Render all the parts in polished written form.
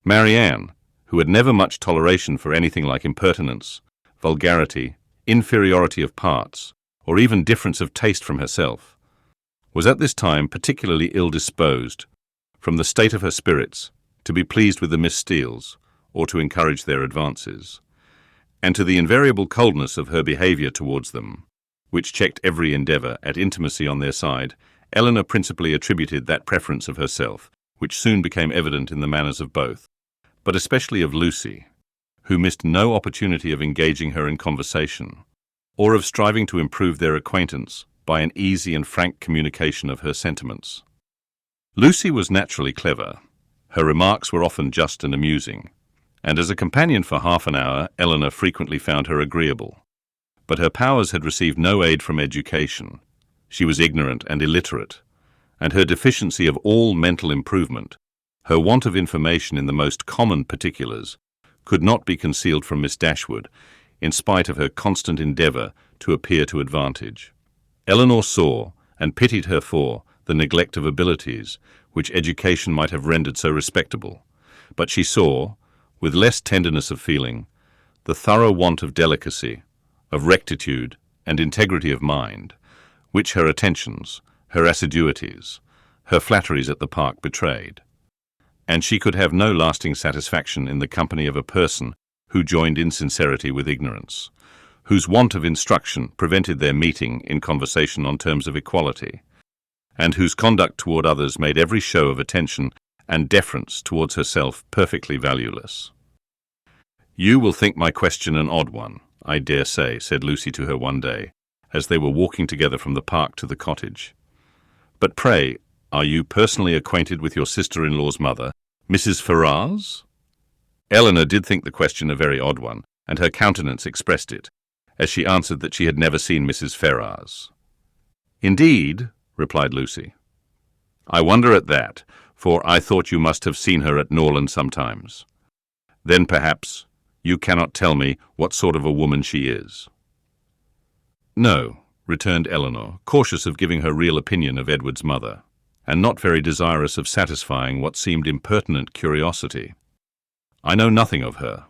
Marianne, who had never much toleration for anything like impertinence, vulgarity, inferiority of parts, or even difference of taste from herself, was at this time particularly ill-disposed, from the state of her spirits, to be pleased with the Miss Steeles, or to encourage their advances, and to the invariable coldness of her behaviour towards them, which checked every endeavour at intimacy on their side. Elinor principally attributed that preference of herself, which soon became evident in the manners of both, but especially of Lucy, who missed no opportunity of engaging her in conversation, or of striving to improve their acquaintance by an easy and frank communication of her sentiments. Lucy was naturally clever. Her remarks were often just and amusing, and as a companion for half an hour, Elinor frequently found her agreeable. But her powers had received no aid from education. She was ignorant and illiterate, and her deficiency of all mental improvement, her want of information in the most common particulars, could not be concealed from Miss Dashwood, in spite of her constant endeavour to appear to advantage. Elinor saw, and pitied her for, the neglect of abilities which education might have rendered so respectable, but she saw, with less tenderness of feeling, the thorough want of delicacy, of rectitude and integrity of mind, which her attentions, her assiduities, her flatteries at the park betrayed. And she could have no lasting satisfaction in the company of a person who joined insincerity with ignorance, whose want of instruction prevented their meeting in conversation on terms of equality, and whose conduct toward others made every show of attention and deference towards herself perfectly valueless. "You will think my question an odd one, I dare say," said Lucy to her one day, as they were walking together from the park to the cottage. "But pray, are you personally acquainted with your sister-in-law's mother, Mrs. Ferrars?" Elinor did think the question a very odd one, and her countenance expressed it, as she answered that she had never seen Mrs. Ferrars. "Indeed," replied Lucy. "I wonder at that, for I thought you must have seen her at Norland sometimes. Then perhaps you cannot tell me what sort of a woman she is." "No," returned Elinor, cautious of giving her real opinion of Edward's mother, and not very desirous of satisfying what seemed impertinent curiosity. "I know nothing of her."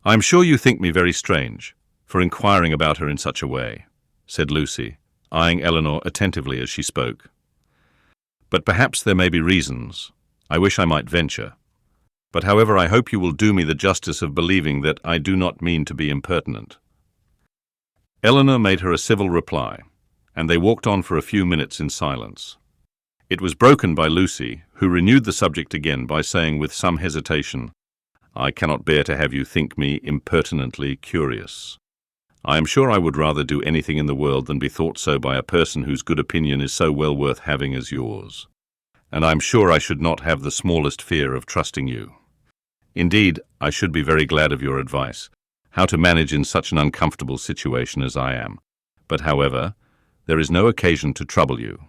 "I am sure you think me very strange for inquiring about her in such a way," said Lucy, eyeing Elinor attentively as she spoke. "But perhaps there may be reasons. I wish I might venture. But however, I hope you will do me the justice of believing that I do not mean to be impertinent." Elinor made her a civil reply, and they walked on for a few minutes in silence. It was broken by Lucy, who renewed the subject again by saying with some hesitation, "I cannot bear to have you think me impertinently curious. I am sure I would rather do anything in the world than be thought so by a person whose good opinion is so well worth having as yours. And I am sure I should not have the smallest fear of trusting you. Indeed, I should be very glad of your advice, how to manage in such an uncomfortable situation as I am. But however, there is no occasion to trouble you.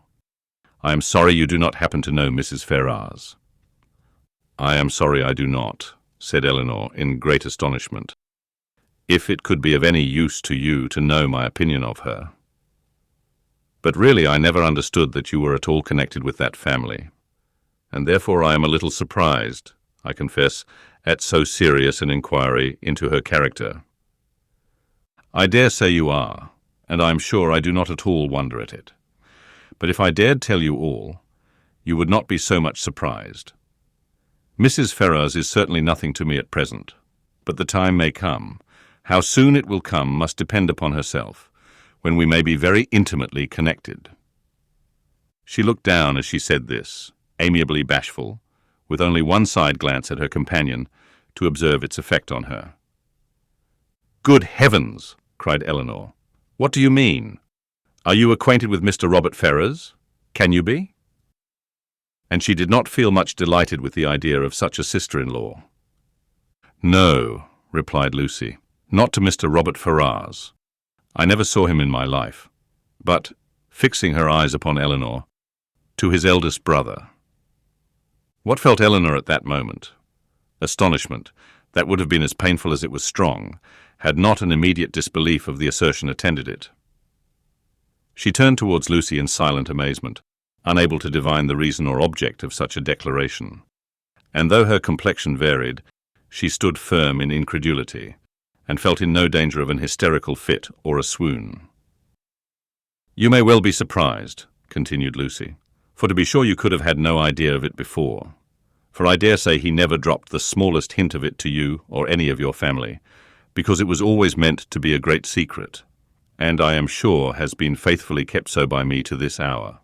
I am sorry you do not happen to know Mrs. Ferrars." "I am sorry I do not," said Elinor in great astonishment. "If it could be of any use to you to know my opinion of her. But really I never understood that you were at all connected with that family, and therefore I am a little surprised, I confess, at so serious an inquiry into her character." "I dare say you are, and I am sure I do not at all wonder at it. But if I dared tell you all, you would not be so much surprised. Mrs. Ferrars is certainly nothing to me at present, but the time may come. How soon it will come must depend upon herself, when we may be very intimately connected." She looked down as she said this, amiably bashful, with only one side glance at her companion to observe its effect on her. "Good heavens!" cried Elinor. "What do you mean? Are you acquainted with Mr. Robert Ferrars? Can you be?" And she did not feel much delighted with the idea of such a sister-in-law. "No," replied Lucy, "not to Mr. Robert Ferrars. I never saw him in my life. But," fixing her eyes upon Elinor, "to his eldest brother." What felt Elinor at that moment? Astonishment, that would have been as painful as it was strong, had not an immediate disbelief of the assertion attended it. She turned towards Lucy in silent amazement, unable to divine the reason or object of such a declaration, and though her complexion varied, she stood firm in incredulity, and felt in no danger of an hysterical fit or a swoon. "You may well be surprised," continued Lucy, "for to be sure you could have had no idea of it before. For I dare say he never dropped the smallest hint of it to you or any of your family, because it was always meant to be a great secret, and I am sure has been faithfully kept so by me to this hour.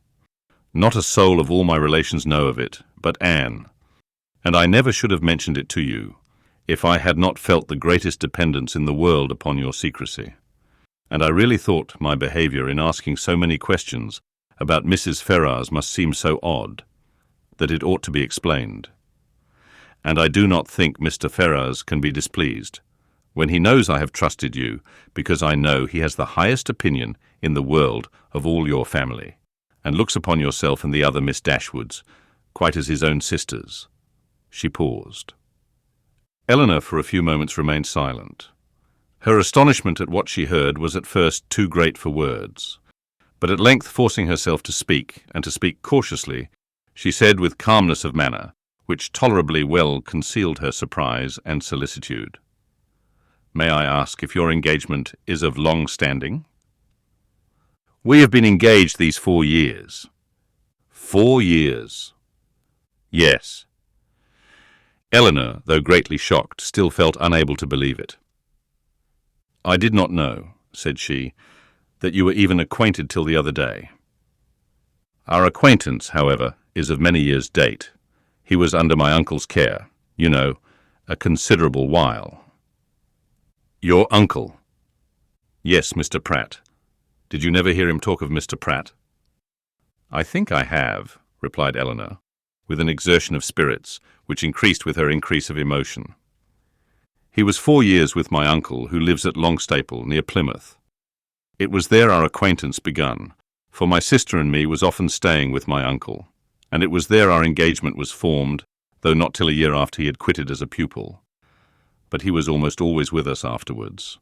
Not a soul of all my relations know of it, but Anne, and I never should have mentioned it to you, if I had not felt the greatest dependence in the world upon your secrecy. And I really thought my behaviour in asking so many questions about Mrs. Ferrars must seem so odd, that it ought to be explained. And I do not think Mr. Ferrars can be displeased, when he knows I have trusted you, because I know he has the highest opinion in the world of all your family, and looks upon yourself and the other Miss Dashwoods quite as his own sisters." She paused. Elinor for a few moments remained silent. Her astonishment at what she heard was at first too great for words, but at length forcing herself to speak, and to speak cautiously, she said with calmness of manner, which tolerably well concealed her surprise and solicitude, "May I ask if your engagement is of long standing?" "We have been engaged these 4 years. 4 years? Yes." Elinor, though greatly shocked, still felt unable to believe it. "I did not know," said she, "that you were even acquainted till the other day." "Our acquaintance, however, is of many years' date. He was under my uncle's care, you know, a considerable while." "Your uncle?" "Yes, Mr. Pratt. Did you never hear him talk of Mr. Pratt?" "I think I have," replied Elinor, with an exertion of spirits, which increased with her increase of emotion. "He was 4 years with my uncle, who lives at Longstaple, near Plymouth. It was there our acquaintance begun, for my sister and me was often staying with my uncle, and it was there our engagement was formed, though not till a year after he had quitted as a pupil. But he was almost always with us afterwards.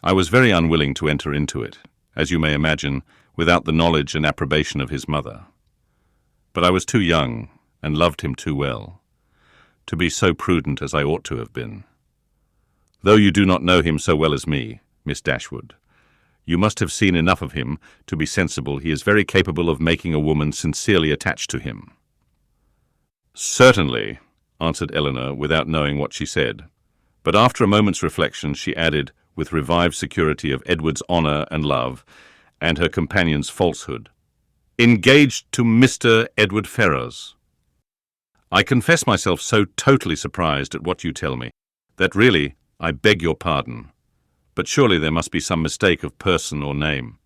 I was very unwilling to enter into it, as you may imagine, without the knowledge and approbation of his mother. But I was too young, and loved him too well, to be so prudent as I ought to have been. Though you do not know him so well as me, Miss Dashwood, you must have seen enough of him to be sensible he is very capable of making a woman sincerely attached to him." "Certainly," answered Elinor, without knowing what she said. But after a moment's reflection she added, with revived security of Edward's honour and love, and her companion's falsehood, "Engaged to Mr. Edward Ferrars. I confess myself so totally surprised at what you tell me, that really I beg your pardon. But surely there must be some mistake of person or name.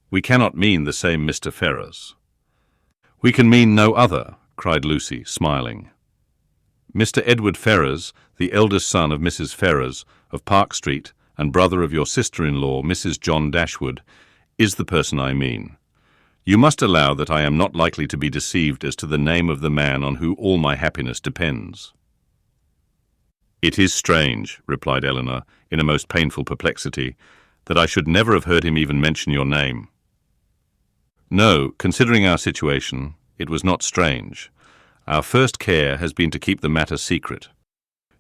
We cannot mean the same Mr. Ferrars." "We can mean no other," cried Lucy, smiling. "Mr. Edward Ferrars, the eldest son of Mrs. Ferrars, of Park Street, and brother of your sister-in-law, Mrs. John Dashwood, is the person I mean. You must allow that I am not likely to be deceived as to the name of the man on whom all my happiness depends." "It is strange," replied Elinor, in a most painful perplexity, "that I should never have heard him even mention your name." "No, considering our situation, it was not strange. Our first care has been to keep the matter secret.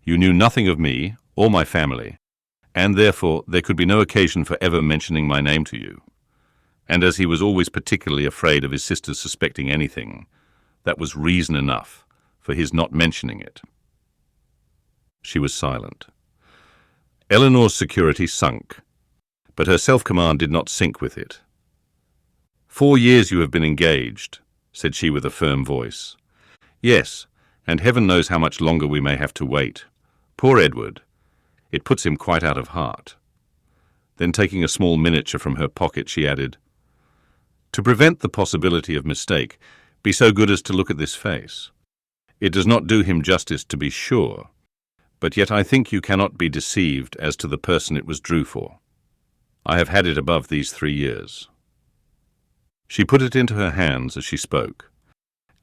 You knew nothing of me or my family, and therefore there could be no occasion for ever mentioning my name to you. And as he was always particularly afraid of his sisters suspecting anything, that was reason enough for his not mentioning it." She was silent. Elinor's security sunk, but her self-command did not sink with it. "4 years you have been engaged," said she with a firm voice. "Yes, and heaven knows how much longer we may have to wait. Poor Edward! It puts him quite out of heart." Then taking a small miniature from her pocket, she added, "To prevent the possibility of mistake, be so good as to look at this face. It does not do him justice, to be sure, but yet I think you cannot be deceived as to the person it was drew for. I have had it above these 3 years." She put it into her hands as she spoke,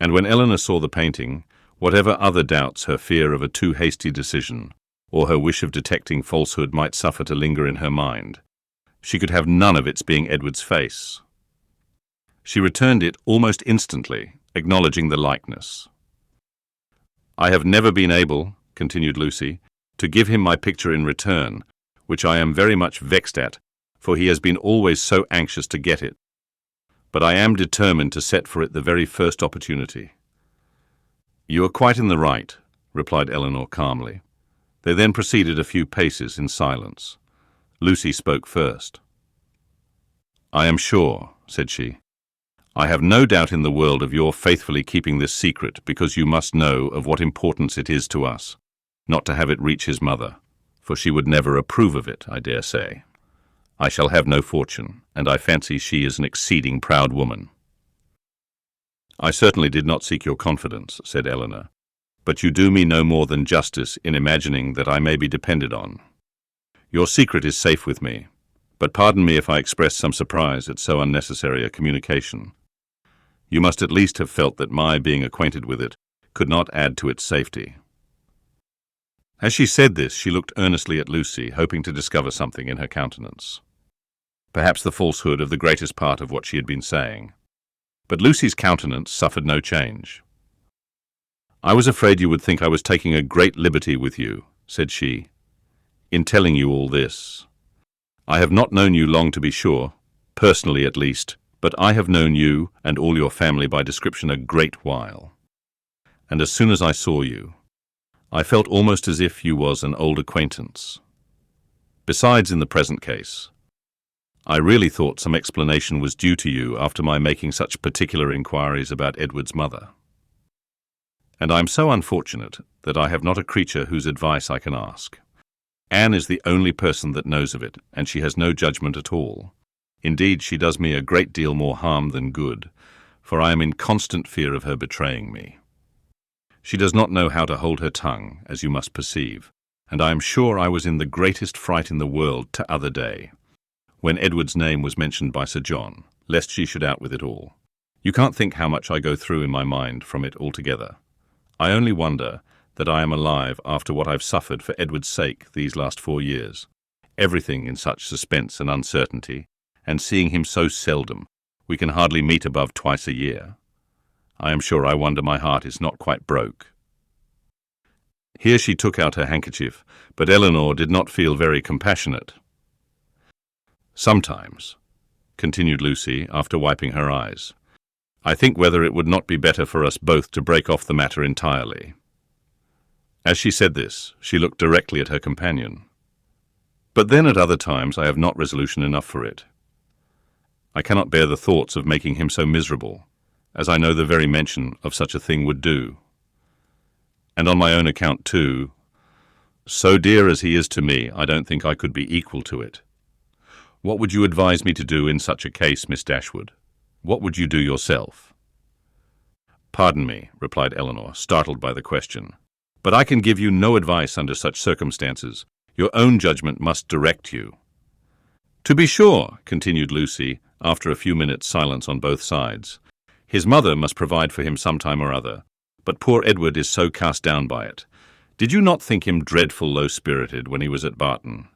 and when Elinor saw the painting, whatever other doubts her fear of a too hasty decision, or her wish of detecting falsehood might suffer to linger in her mind, she could have none of its being Edward's face. She returned it almost instantly, acknowledging the likeness. I have never been able, continued Lucy, to give him my picture in return, which I am very much vexed at, for he has been always so anxious to get it. But I am determined to set for it the very first opportunity. You are quite in the right, replied Elinor calmly. They then proceeded a few paces in silence. Lucy spoke first. I am sure, said she. I have no doubt in the world of your faithfully keeping this secret, because you must know of what importance it is to us, not to have it reach his mother, for she would never approve of it, I dare say. I shall have no fortune, and I fancy she is an exceeding proud woman. I certainly did not seek your confidence, said Elinor, but you do me no more than justice in imagining that I may be depended on. Your secret is safe with me, but pardon me if I express some surprise at so unnecessary a communication. You must at least have felt that my being acquainted with it could not add to its safety. As she said this, she looked earnestly at Lucy, hoping to discover something in her countenance. Perhaps the falsehood of the greatest part of what she had been saying. But Lucy's countenance suffered no change. I was afraid you would think I was taking a great liberty with you, said she, in telling you all this. I have not known you long, to be sure, personally at least, but I have known you and all your family by description a great while. And as soon as I saw you, I felt almost as if you was an old acquaintance. Besides, in the present case, I really thought some explanation was due to you after my making such particular inquiries about Edward's mother. And I am so unfortunate that I have not a creature whose advice I can ask. Anne is the only person that knows of it, and she has no judgment at all. Indeed, she does me a great deal more harm than good, for I am in constant fear of her betraying me. She does not know how to hold her tongue, as you must perceive, and I am sure I was in the greatest fright in the world t'other day, when Edward's name was mentioned by Sir John, lest she should out with it all. You can't think how much I go through in my mind from it altogether. I only wonder that I am alive after what I've suffered for Edward's sake these last 4 years, everything in such suspense and uncertainty, and seeing him so seldom, we can hardly meet above twice a year. I am sure I wonder my heart is not quite broke. Here she took out her handkerchief, but Elinor did not feel very compassionate. Sometimes, continued Lucy, after wiping her eyes, I think whether it would not be better for us both to break off the matter entirely. As she said this, she looked directly at her companion. But then at other times I have not resolution enough for it. I cannot bear the thoughts of making him so miserable, as I know the very mention of such a thing would do. And on my own account too, so dear as he is to me, I don't think I could be equal to it. What would you advise me to do in such a case, Miss Dashwood? What would you do yourself? Pardon me, replied Elinor, startled by the question, but I can give you no advice under such circumstances. Your own judgment must direct you. To be sure, continued Lucy, after a few minutes' silence on both sides, his mother must provide for him some time or other, but poor Edward is so cast down by it. Did you not think him dreadful low-spirited when he was at Barton?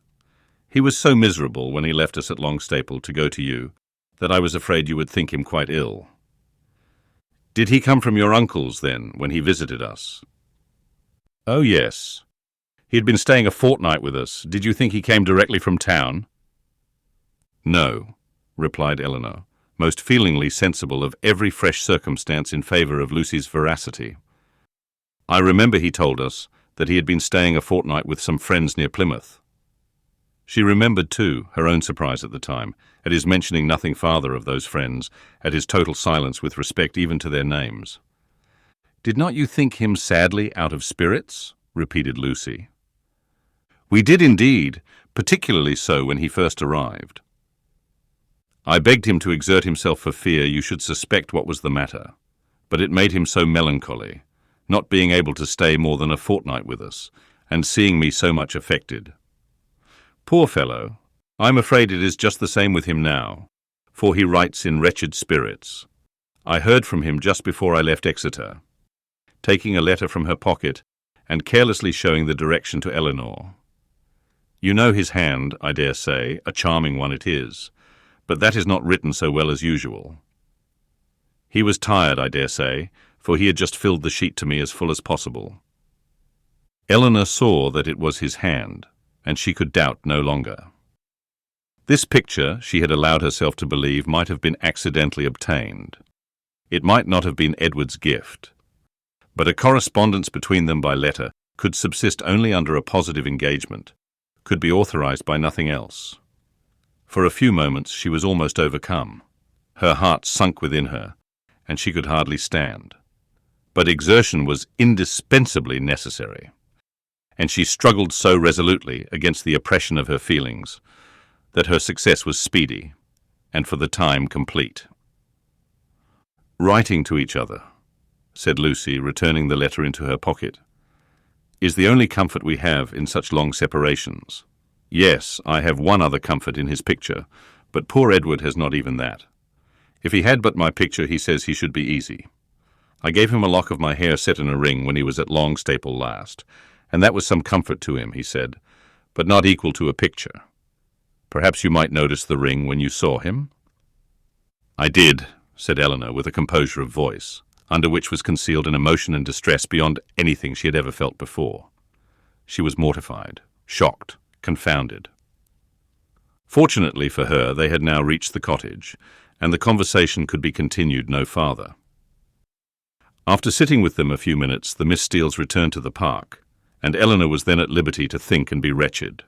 He was so miserable when he left us at Longstaple to go to you, that I was afraid you would think him quite ill. Did he come from your uncle's, then, when he visited us? Oh, yes. He had been staying a fortnight with us. Did you think he came directly from town? No, replied Elinor, most feelingly sensible of every fresh circumstance in favour of Lucy's veracity. I remember he told us that he had been staying a fortnight with some friends near Plymouth. She remembered, too, her own surprise at the time, at his mentioning nothing farther of those friends, at his total silence with respect even to their names. Did not you think him sadly out of spirits? Repeated Lucy. We did indeed, particularly so when he first arrived. I begged him to exert himself for fear you should suspect what was the matter, but it made him so melancholy, not being able to stay more than a fortnight with us, and seeing me so much affected. Poor fellow, I am afraid it is just the same with him now, for he writes in wretched spirits. I heard from him just before I left Exeter, taking a letter from her pocket and carelessly showing the direction to Elinor. You know his hand, I dare say, a charming one it is, but that is not written so well as usual. He was tired, I dare say, for he had just filled the sheet to me as full as possible, Elinor saw that it was his hand, and she could doubt no longer. This picture, she had allowed herself to believe, might have been accidentally obtained. It might not have been Edward's gift, but a correspondence between them by letter could subsist only under a positive engagement, could be authorized by nothing else. For a few moments she was almost overcome. Her heart sunk within her, and she could hardly stand. But exertion was indispensably necessary, and she struggled so resolutely against the oppression of her feelings that her success was speedy, and for the time complete. "Writing to each other," said Lucy, returning the letter into her pocket, "is the only comfort we have in such long separations. Yes, I have one other comfort in his picture, but poor Edward has not even that. If he had but my picture, he says he should be easy. I gave him a lock of my hair set in a ring when he was at Longstaple last, and that was some comfort to him, he said, but not equal to a picture. Perhaps you might notice the ring when you saw him?" "I did," said Elinor, with a composure of voice, under which was concealed an emotion and distress beyond anything she had ever felt before. She was mortified, shocked, confounded. Fortunately for her, they had now reached the cottage, and the conversation could be continued no farther. After sitting with them a few minutes, the Miss Steeles returned to the park, and Elinor was then at liberty to think and be wretched.